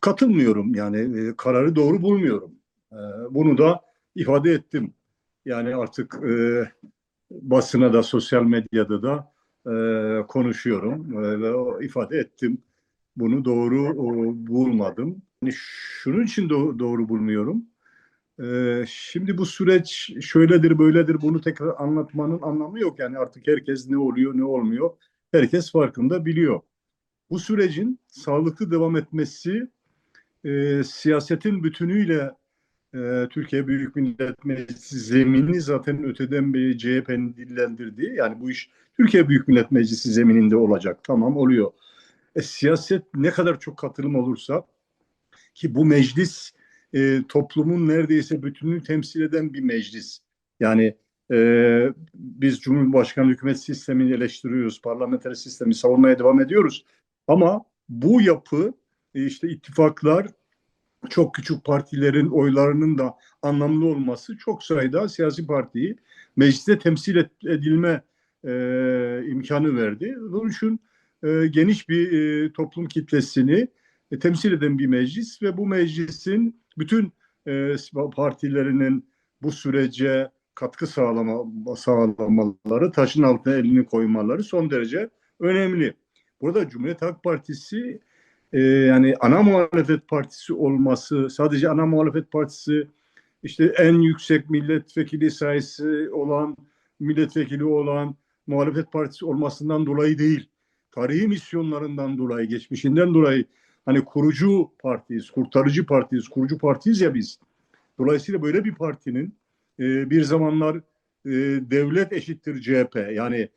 Katılmıyorum yani kararı doğru bulmuyorum. E, Bunu da ifade ettim. Yani artık basına da sosyal medyada da konuşuyorum ve ifade ettim. Bunu doğru bulmadım. Yani şunun için doğru bulmuyorum. Şimdi bu süreç şöyledir böyledir bunu tekrar anlatmanın anlamı yok. Yani artık herkes ne oluyor ne olmuyor herkes farkında biliyor. Bu sürecin sağlıklı devam etmesi siyasetin bütünüyle Türkiye Büyük Millet Meclisi zemini zaten öteden bir CHP'nin dillendirdiği yani bu iş Türkiye Büyük Millet Meclisi zemininde olacak. Tamam oluyor. Siyaset ne kadar çok katılım olursa ki bu meclis toplumun neredeyse bütününü temsil eden bir meclis. Yani biz Cumhurbaşkanı hükümet sistemini eleştiriyoruz, parlamenter sistemi savunmaya devam ediyoruz. Ama bu yapı işte ittifaklar çok küçük partilerin oylarının da anlamlı olması çok sayıda siyasi partiyi mecliste temsil edilme imkanı verdi. Bunun için geniş bir toplum kitlesini temsil eden bir meclis ve bu meclisin bütün partilerinin bu sürece katkı sağlamaları, taşın altına elini koymaları son derece önemli. Burada Cumhuriyet Halk Partisi yani ana muhalefet partisi olması, sadece ana muhalefet partisi işte en yüksek milletvekili sayısı olan, milletvekili olan muhalefet partisi olmasından dolayı değil. Tarihi misyonlarından dolayı, geçmişinden dolayı hani kurucu partiyiz, kurtarıcı partiyiz, kurucu partiyiz ya biz. Dolayısıyla böyle bir partinin bir zamanlar e, devlet eşittir CHP. Yani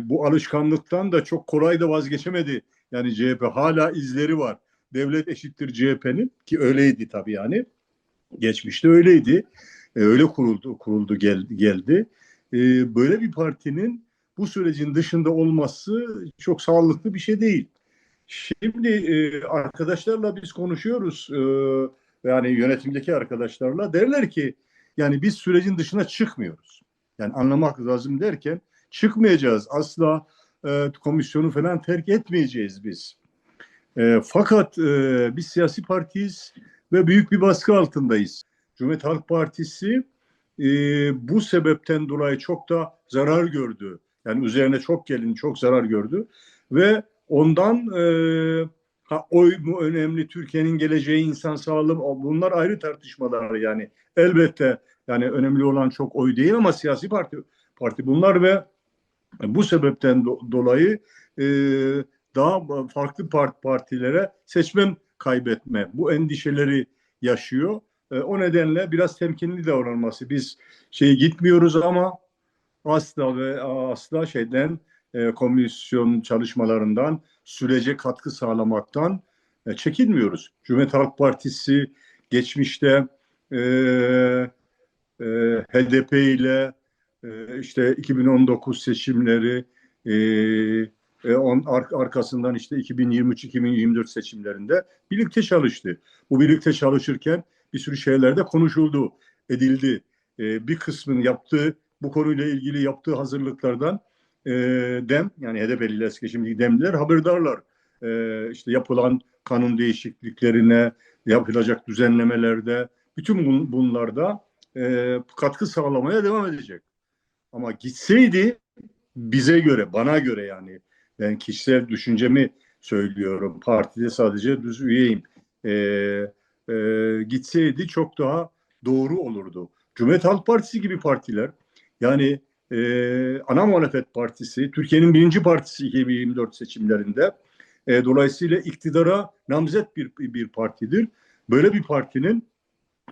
bu alışkanlıktan da çok kolay da vazgeçemedi. Yani CHP hala izleri var. Devlet eşittir CHP'nin ki öyleydi tabii yani. Geçmişte öyleydi. Öyle geldi. Böyle bir partinin bu sürecin dışında olması çok sağlıklı bir şey değil. Şimdi arkadaşlarla biz konuşuyoruz. Yani yönetimdeki arkadaşlarla derler ki yani biz sürecin dışına çıkmıyoruz. Yani anlamak lazım derken çıkmayacağız. Asla komisyonu falan terk etmeyeceğiz biz. Fakat biz siyasi partiyiz ve büyük bir baskı altındayız. Cumhuriyet Halk Partisi e, bu sebepten dolayı çok da zarar gördü. Yani üzerine çok gelin çok zarar gördü ve ondan oy mu önemli, Türkiye'nin geleceği, insan sağlığı bunlar ayrı tartışmalar yani. Elbette yani önemli olan çok oy değil ama siyasi parti bunlar ve bu sebepten dolayı e, daha farklı partilere seçmen kaybetme bu endişeleri yaşıyor. O nedenle biraz temkinli davranması. Biz gitmiyoruz ama asla ve asla komisyon çalışmalarından sürece katkı sağlamaktan çekinmiyoruz. Cumhuriyet Halk Partisi geçmişte e, HDP ile işte 2019 seçimleri arkasından işte 2023-2024 seçimlerinde birlikte çalıştı. Bu birlikte çalışırken bir sürü şeyler de konuşuldu, edildi. Bir kısmın yaptığı bu konuyla ilgili yaptığı hazırlıklardan e, DEM yani HDP'li ile şimdiki DEM'liler haberdarlar. İşte yapılan kanun değişikliklerine, yapılacak düzenlemelerde, bütün bunlarda katkı sağlamaya devam edecek. Ama gitseydi bize göre, bana göre yani ben kişisel düşüncemi söylüyorum. Partide sadece düz üyeyim. E, Gitseydi çok daha doğru olurdu. Cumhuriyet Halk Partisi gibi partiler yani ana muhalefet partisi, Türkiye'nin birinci partisi 2024 seçimlerinde dolayısıyla iktidara namzet bir partidir. Böyle bir partinin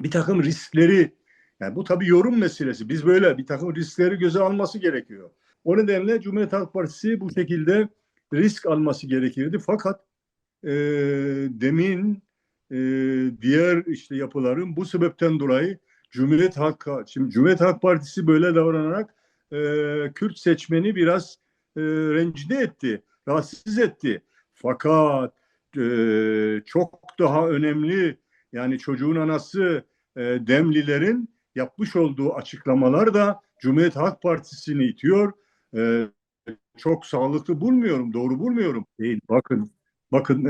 bir takım riskleri yani bu tabii yorum meselesi. Biz böyle bir takım riskleri göze alması gerekiyor. O nedenle Cumhuriyet Halk Partisi bu şekilde risk alması gerekirdi. Fakat e, demin e, diğer işte yapıların bu sebepten dolayı şimdi Cumhuriyet Halk Partisi böyle davranarak Kürt seçmeni biraz rencide etti, rahatsız etti. Fakat çok daha önemli yani çocuğun anası Demlilerin yapmış olduğu açıklamalar da Cumhuriyet Halk Partisi'ni itiyor. E, Çok sağlıklı bulmuyorum, doğru bulmuyorum. Değil. Bakın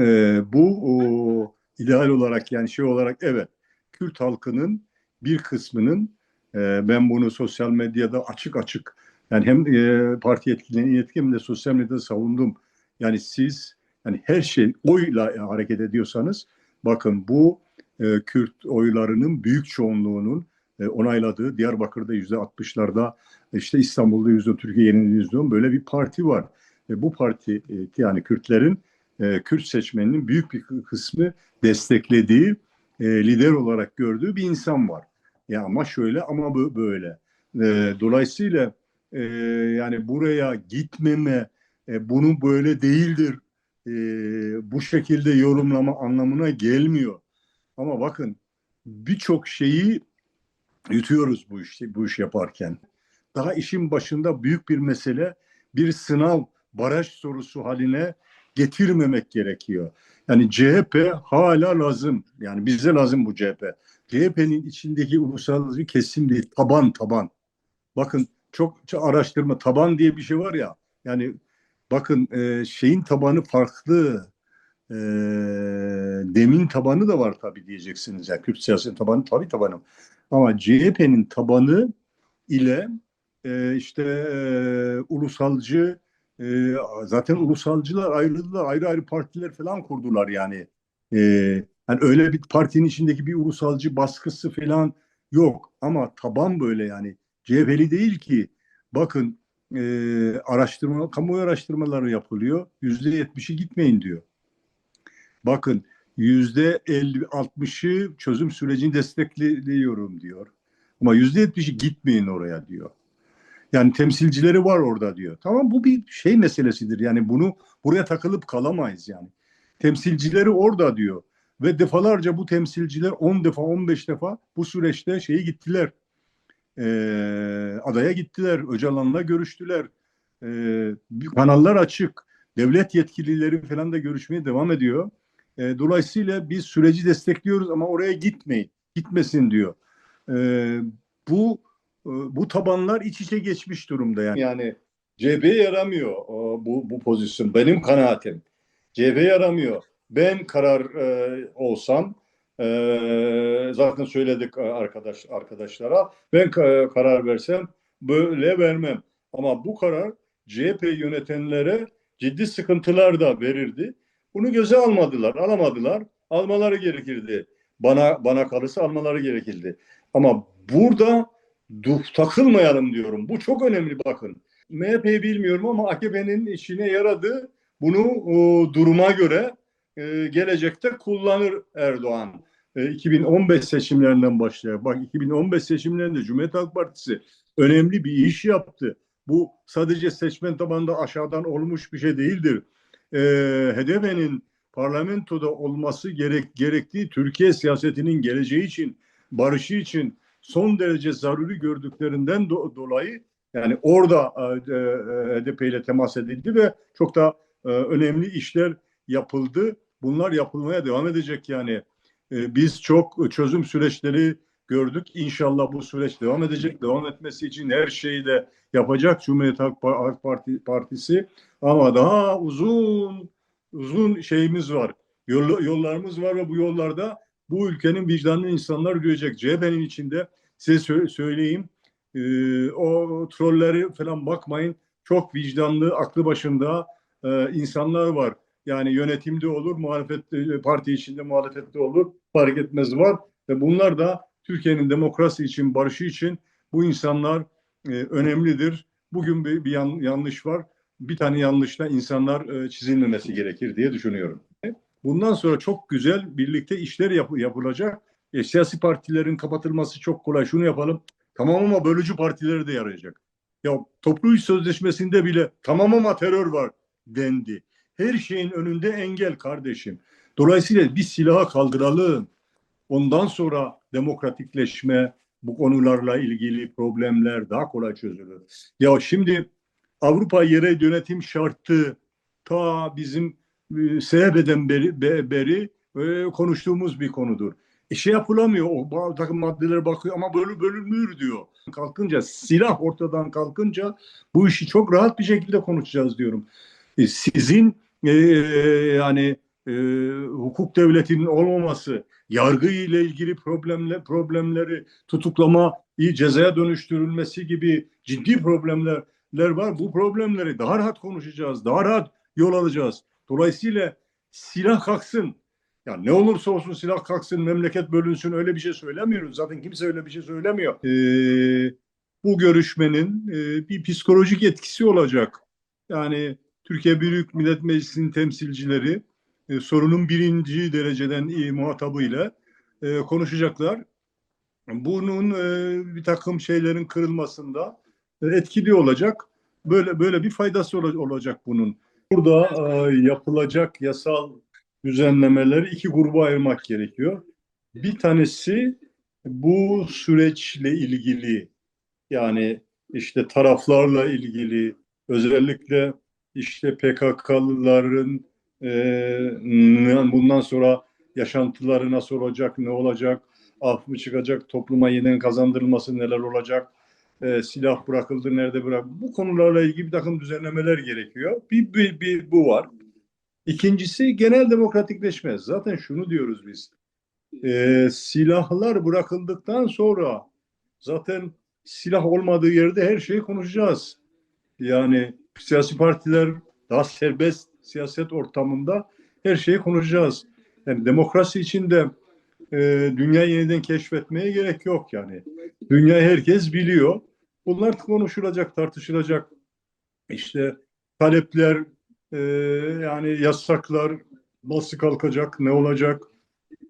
bu ideal olarak yani şey olarak evet Kürt halkının bir kısmının ben bunu sosyal medyada açık açık yani hem parti yetkililerine hem de sosyal medyada savundum. Yani siz yani her şey oyla hareket ediyorsanız bakın bu Kürt oylarının büyük çoğunluğunun onayladığı Diyarbakır'da %60'larda işte İstanbul'da Türkiye'nin %10 böyle bir parti var. Bu parti yani Kürtlerin Kürt seçmeninin büyük bir kısmı desteklediği lider olarak gördüğü bir insan var. Ya ama şöyle ama böyle. Dolayısıyla yani buraya gitmeme bunu böyle değildir bu şekilde yorumlama anlamına gelmiyor. Ama bakın birçok şeyi yutuyoruz bu iş yaparken. Daha işin başında büyük bir mesele, bir sınav, baraj sorusu haline getirmemek gerekiyor. Yani CHP hala lazım. Yani bize lazım bu CHP. CHP'nin içindeki ulusalcı kesim değil, taban taban. Bakın çok araştırma, taban diye bir şey var ya. Yani bakın şeyin tabanı farklı. E, Demin tabanı da var tabii diyeceksiniz. Yani Kürt siyasetin tabanı tabii tabanı. Ama CHP'nin tabanı ile işte ulusalcı zaten ulusalcılar ayrıldılar. Ayrı ayrı partiler falan kurdular yani. E, Yani öyle bir partinin içindeki bir ulusalcı baskısı falan yok. Ama taban böyle yani. CHP'li değil ki. Bakın kamuoyu araştırmaları yapılıyor. %70'i gitmeyin diyor. Bakın %50-60'ı çözüm sürecini destekliyorum diyor. Ama %70'i gitmeyin oraya diyor. Yani temsilcileri var orada diyor. Tamam bu bir şey meselesidir. Yani bunu buraya takılıp kalamayız yani. Temsilcileri orada diyor. Ve defalarca bu temsilciler 10 defa 15 defa bu süreçte şeyi gittiler. Adaya gittiler. Öcalan'la görüştüler. Kanallar açık. Devlet yetkilileri falan da görüşmeye devam ediyor. Dolayısıyla biz süreci destekliyoruz ama oraya gitmeyin. Gitmesin diyor. E, bu bu tabanlar iç içe geçmiş durumda yani. Yani CHP'ye yaramıyor bu pozisyon. Benim kanaatim. CHP'ye yaramıyor. Ben karar olsam zaten söyledik arkadaşlara. Ben karar versem böyle vermem. Ama bu karar CHP yönetenlere ciddi sıkıntılar da verirdi. Bunu göze alamadılar. Almaları gerekirdi. Bana kalırsa almaları gerekirdi. Ama burada takılmayalım diyorum. Bu çok önemli bakın. MHP'yi bilmiyorum ama AKP'nin işine yaradı. Bunu duruma göre gelecekte kullanır Erdoğan. 2015 seçimlerinden başlayarak. Bak 2015 seçimlerinde Cumhuriyet Halk Partisi önemli bir iş yaptı. Bu sadece seçmen tabanında aşağıdan olmuş bir şey değildir. HDP'nin parlamentoda olması gerektiği Türkiye siyasetinin geleceği için, barışı için son derece zaruri gördüklerinden dolayı yani orada HDP ile temas edildi ve çok da önemli işler yapıldı. Bunlar yapılmaya devam edecek yani. Biz çok çözüm süreçleri gördük. İnşallah bu süreç devam edecek. Devam etmesi için her şeyi de yapacak Cumhuriyet Halk Partisi. Ama daha uzun şeyimiz var. Yollarımız var ve bu yollarda bu ülkenin vicdanlı insanlar görecek. CHP'nin içinde size söyleyeyim o trolleri falan bakmayın. Çok vicdanlı, aklı başında insanlar var. Yani yönetimde olur, parti içinde muhalefette olur, fark etmez var. Ve bunlar da Türkiye'nin demokrasi için, barışı için bu insanlar önemlidir. Bugün bir yanlış var. Bir tane yanlışla insanlar çizilmemesi gerekir diye düşünüyorum. Bundan sonra çok güzel birlikte işler yapılacak. Siyasi partilerin kapatılması çok kolay. Şunu yapalım. Tamam ama bölücü partileri de yarayacak. Ya toplu iş sözleşmesinde bile tamam ama terör var dendi. Her şeyin önünde engel kardeşim. Dolayısıyla bir silaha kaldıralım. Ondan sonra demokratikleşme, bu konularla ilgili problemler daha kolay çözülür. Ya şimdi Avrupa yerel yönetim şartı ta bizim SHP'den beri konuştuğumuz bir konudur. Şey yapılamıyor. O takım maddeler bakıyor ama bölünmüyor diyor. Kalkınca silah ortadan kalkınca bu işi çok rahat bir şekilde konuşacağız diyorum. Sizin yani e, hukuk devletinin olmaması, yargı ile ilgili problemleri, tutuklamayı cezaya dönüştürülmesi gibi ciddi problemler var. Bu problemleri daha rahat konuşacağız, daha rahat yol alacağız. Dolayısıyla silah kalksın. Ya ne olursa olsun silah kalksın, memleket bölünsün, öyle bir şey söylemiyoruz. Zaten kimse öyle bir şey söylemiyor. Bu görüşmenin bir psikolojik etkisi olacak. Yani Türkiye Büyük Millet Meclisi'nin temsilcileri sorunun birinci dereceden muhatabıyla konuşacaklar. Bunun bir takım şeylerin kırılmasında etkili olacak. Böyle bir faydası olacak bunun. Burada yapılacak yasal düzenlemeleri iki gruba ayırmak gerekiyor. Bir tanesi bu süreçle ilgili, yani işte taraflarla ilgili, özellikle işte PKK'lıların bundan sonra yaşantıları nasıl olacak, ne olacak, af mı çıkacak, topluma yeniden kazandırılması neler olacak, silah bırakıldı, nerede bırak? Bu konularla ilgili bir takım düzenlemeler gerekiyor. Bir bu var. İkincisi genel demokratikleşme. Zaten şunu diyoruz biz. Silahlar bırakıldıktan sonra zaten silah olmadığı yerde her şeyi konuşacağız. Yani siyasi partiler daha serbest siyaset ortamında her şeyi konuşacağız. Yani demokrasi içinde dünya yeniden keşfetmeye gerek yok yani. Dünya herkes biliyor. Bunlar konuşulacak, tartışılacak. İşte talepler, e, yani yasaklar nasıl kalkacak, ne olacak?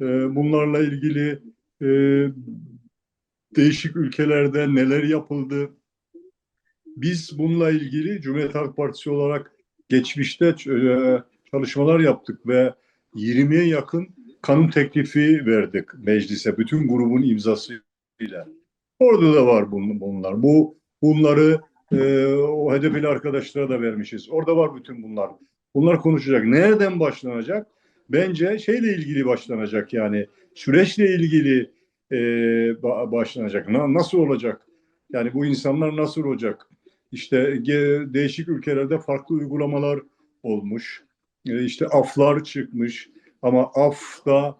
Bunlarla ilgili e, değişik ülkelerde neler yapıldı? Biz bununla ilgili Cumhuriyet Halk Partisi olarak geçmişte çalışmalar yaptık ve 20'ye yakın kanun teklifi verdik meclise bütün grubun imzasıyla. Orada da var bunlar. Bunları o HDP'li arkadaşlara da vermişiz. Orada var bütün bunlar. Bunlar konuşacak. Nereden başlanacak? Bence şeyle ilgili başlanacak, yani süreçle ilgili başlanacak. Nasıl olacak? Yani bu insanlar nasıl olacak? İşte değişik ülkelerde farklı uygulamalar olmuş. İşte aflar çıkmış ama afda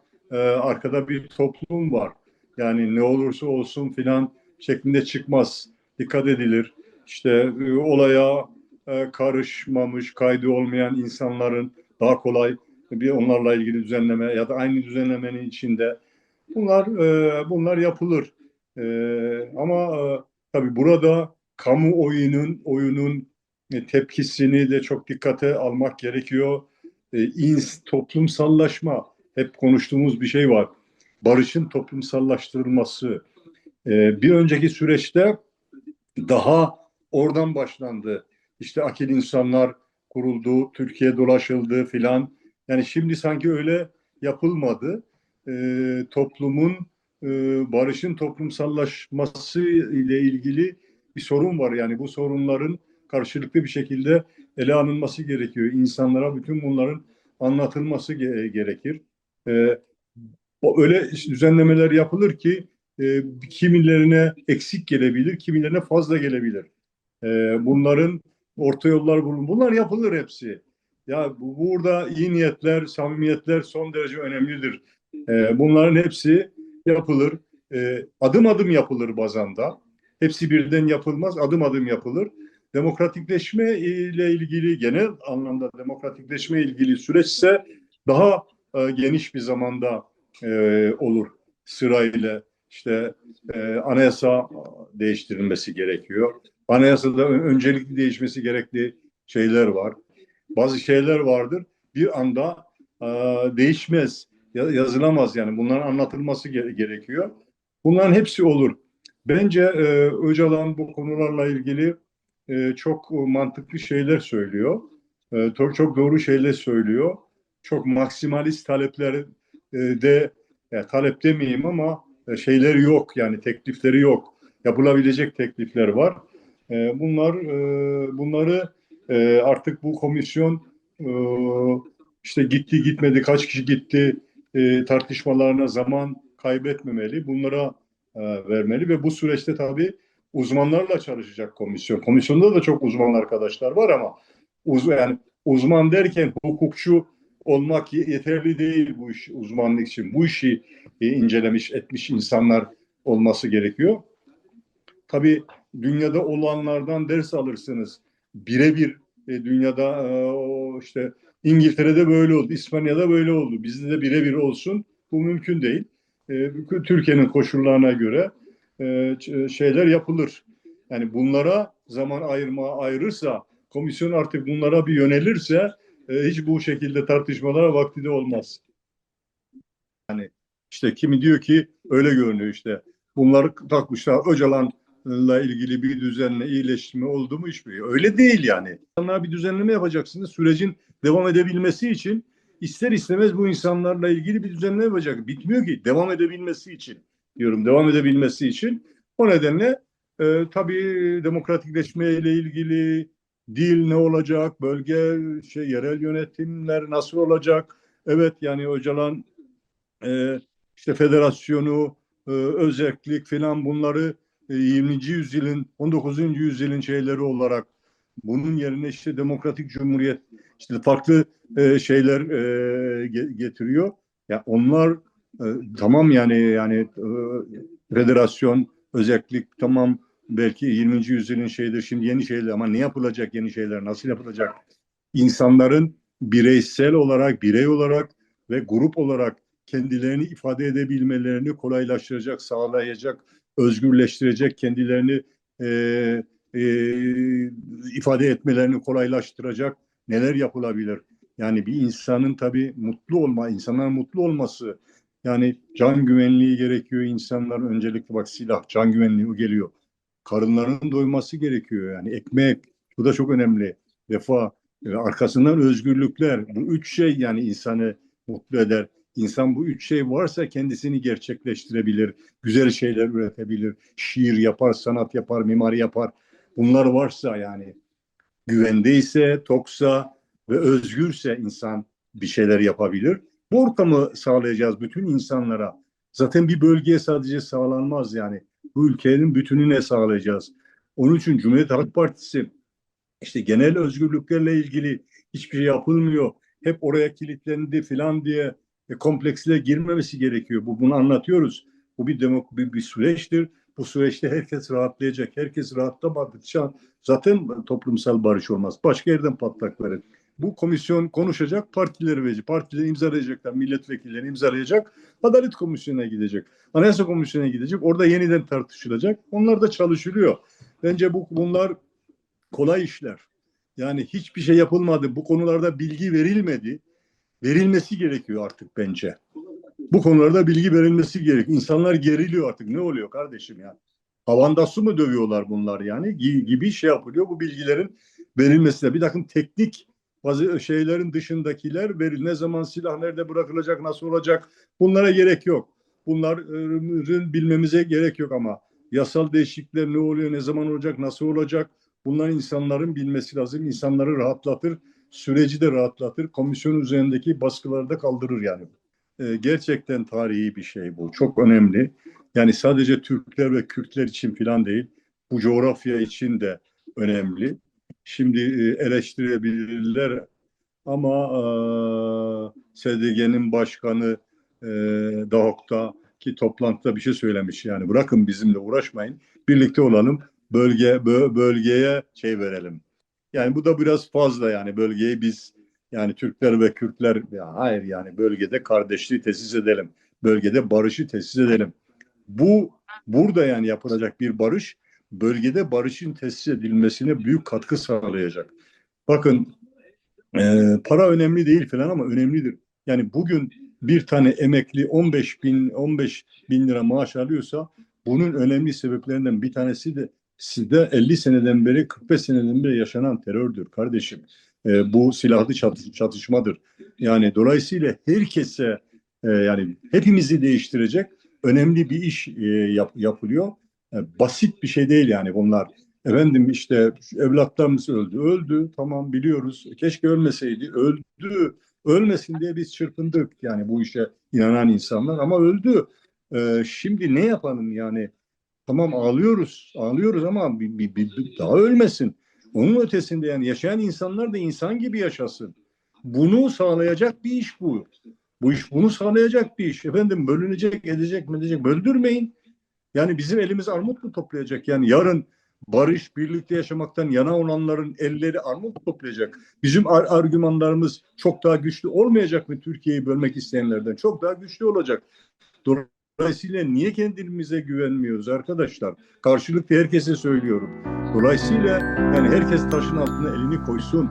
arkada bir toplum var. Yani ne olursa olsun filan şeklinde çıkmaz. Dikkat edilir. İşte olaya karışmamış, kaydı olmayan insanların daha kolay bir onlarla ilgili düzenleme ya da aynı düzenlemenin içinde bunlar yapılır. Ama tabii burada oyunun tepkisini de çok dikkate almak gerekiyor. Toplumsallaşma, hep konuştuğumuz bir şey var. Barışın toplumsallaştırılması. Bir önceki süreçte daha oradan başlandı. İşte akil insanlar kuruldu, Türkiye dolaşıldı filan. Yani şimdi sanki öyle yapılmadı. Toplumun barışın toplumsallaşması ile ilgili bir sorun var. Yani bu sorunların karşılıklı bir şekilde ele alınması gerekiyor. İnsanlara bütün bunların anlatılması gerekir. Ee, Öyle düzenlemeler yapılır ki kimilerine eksik gelebilir, kimilerine fazla gelebilir. Bunların orta yollar bulun. Bunlar yapılır hepsi. Ya burada iyi niyetler, samimiyetler son derece önemlidir. Bunların hepsi yapılır. Adım adım yapılır bazen de. Hepsi birden yapılmaz, adım adım yapılır. Demokratikleşme ile ilgili, genel anlamda demokratikleşme ile ilgili süreçse daha geniş bir zamanda olur sırayla. İşte anayasa değiştirilmesi gerekiyor. Anayasada öncelikli değişmesi gerekli şeyler var. Bazı şeyler vardır bir anda değişmez, yazılamaz yani. Bunların anlatılması gerekiyor. Bunların hepsi olur. Bence Öcalan bu konularla ilgili çok mantıklı şeyler söylüyor. Çok doğru şeyler söylüyor. Çok maksimalist talepler de talep demeyeyim ama şeyleri yok, yani teklifleri yok. Yapılabilecek teklifler var. Bunları artık bu komisyon e, işte gitti gitmedi, kaç kişi gitti tartışmalarına zaman kaybetmemeli. Bunlara vermeli ve bu süreçte tabii uzmanlarla çalışacak komisyon. Komisyonda da çok uzman arkadaşlar var ama yani uzman derken hukukçu olmak yeterli değil bu iş uzmanlık için. Bu işi incelemiş etmiş insanlar olması gerekiyor. Tabii dünyada olanlardan ders alırsınız. Birebir dünyada işte İngiltere'de böyle oldu, İspanya'da böyle oldu. Bizde de birebir olsun. Bu mümkün değil. Türkiye'nin koşullarına göre şeyler yapılır. Yani bunlara zaman ayırırsa, komisyon artık bunlara bir yönelirse hiç bu şekilde tartışmalara vakti de olmaz. Yani işte kimi diyor ki öyle görünüyor işte. Bunları takmışlar. Öcalan'la ilgili bir düzenle iyileşme oldu mu hiçbir. Öyle değil yani. İnsanlara bir düzenleme yapacaksınız. Sürecin devam edebilmesi için ister istemez bu insanlarla ilgili bir düzenleme yapacak. Bitmiyor ki. Devam edebilmesi için diyorum. Devam edebilmesi için. O nedenle tabii demokratikleşmeyle ilgili dil ne olacak? Bölge yerel yönetimler nasıl olacak? Evet yani Öcalan işte federasyonu, özellik filan bunları 20. yüzyılın, 19. yüzyılın şeyleri olarak bunun yerine işte demokratik cumhuriyet işte farklı şeyler getiriyor. Ya onlar tamam federasyon, özellik tamam belki 20. yüzyılın şeydir şimdi yeni şeyler ama ne yapılacak yeni şeyler nasıl yapılacak? İnsanların bireysel olarak, birey olarak ve grup olarak kendilerini ifade edebilmelerini kolaylaştıracak, sağlayacak, özgürleştirecek, kendilerini e, e, ifade etmelerini kolaylaştıracak neler yapılabilir? Yani bir insanın tabii insanların mutlu olması, yani can güvenliği gerekiyor insanların öncelikle bak silah, can güvenliği geliyor. Karınlarının doyması gerekiyor yani ekmek, bu da çok önemli. Refah ve arkasından özgürlükler. Bu üç şey yani insanı mutlu eder. İnsan bu üç şey varsa kendisini gerçekleştirebilir, güzel şeyler üretebilir, şiir yapar, sanat yapar, mimari yapar. Bunlar varsa yani güvendeyse, toksa ve özgürse insan bir şeyler yapabilir. Bu ortamı sağlayacağız bütün insanlara. Zaten bir bölgeye sadece sağlanmaz yani. Bu ülkenin bütününe sağlayacağız. Onun için Cumhuriyet Halk Partisi işte genel özgürlüklerle ilgili hiçbir şey yapılmıyor. Hep oraya kilitlendi falan diye kompleksle girmemesi gerekiyor. Bunu anlatıyoruz. Bu bir süreçtir. Bu süreçte herkes rahatlayacak. Herkes rahatlamadıkça zaten toplumsal barış olmaz. Başka yerden patlak verir. Bu komisyon konuşacak, partileri verecek. Partiler imzalayacaklar, milletvekilleri imzalayacak. Adalet Komisyonu'na gidecek. Anayasa Komisyonu'na gidecek. Orada yeniden tartışılacak. Onlar da çalışılıyor. Bence bunlar kolay işler. Yani hiçbir şey yapılmadı. Bu konularda bilgi verilmedi. Verilmesi gerekiyor artık bence. Bu konularda bilgi verilmesi gerekiyor. İnsanlar geriliyor artık. Ne oluyor kardeşim ya? Havanda su mu dövüyorlar bunlar yani? Gibi şey yapılıyor. Bu bilgilerin verilmesine bir takım teknik bazı şeylerin dışındakiler ne zaman silah nerede bırakılacak, nasıl olacak bunlara gerek yok. Bunların bilmemize gerek yok ama yasal değişiklikler ne oluyor, ne zaman olacak, nasıl olacak bunları insanların bilmesi lazım. İnsanları rahatlatır, süreci de rahatlatır. Komisyon üzerindeki baskıları da kaldırır yani. Gerçekten tarihi bir şey bu. Çok önemli. Yani sadece Türkler ve Kürtler için falan değil. Bu coğrafya için de önemli. Şimdi eleştirebilirler ama SDG'nin başkanı e, DAHOK'taki toplantıda bir şey söylemiş. Yani bırakın bizimle uğraşmayın. Birlikte olalım. Bölgeye şey verelim. Yani bu da biraz fazla yani bölgeyi biz yani Türkler ve Kürtler ya hayır yani bölgede kardeşliği tesis edelim. Bölgede barışı tesis edelim. Bu burada yani yapılacak bir barış bölgede barışın tesis edilmesine büyük katkı sağlayacak. Bakın para önemli değil falan ama önemlidir. Yani bugün bir tane emekli 15 bin lira maaş alıyorsa bunun önemli sebeplerinden bir tanesi de sizde 50 seneden beri 45 seneden beri yaşanan terördür kardeşim. Bu silahlı çatışmadır. Yani dolayısıyla herkese yani hepimizi değiştirecek önemli bir iş yapılıyor. Basit bir şey değil yani bunlar. Efendim işte evlatlarımız öldü. Öldü tamam biliyoruz. Keşke ölmeseydi. Öldü. Ölmesin diye biz çırpındık yani bu işe inanan insanlar ama öldü. Şimdi ne yapalım yani? Tamam ağlıyoruz. Ağlıyoruz ama daha ölmesin. Onun ötesinde yani yaşayan insanlar da insan gibi yaşasın. bunu sağlayacak bir iş bu. Bu iş bunu sağlayacak bir iş. Efendim bölünecek, edecek, böldürmeyin. Yani bizim elimiz armut mu toplayacak? Yani yarın barış, birlikte yaşamaktan yana olanların elleri armut toplayacak. Bizim argümanlarımız çok daha güçlü olmayacak mı Türkiye'yi bölmek isteyenlerden? Çok daha güçlü olacak. Dolayısıyla niye kendimize güvenmiyoruz arkadaşlar? Karşılıklı herkese söylüyorum. Dolayısıyla yani herkes taşın altına elini koysun.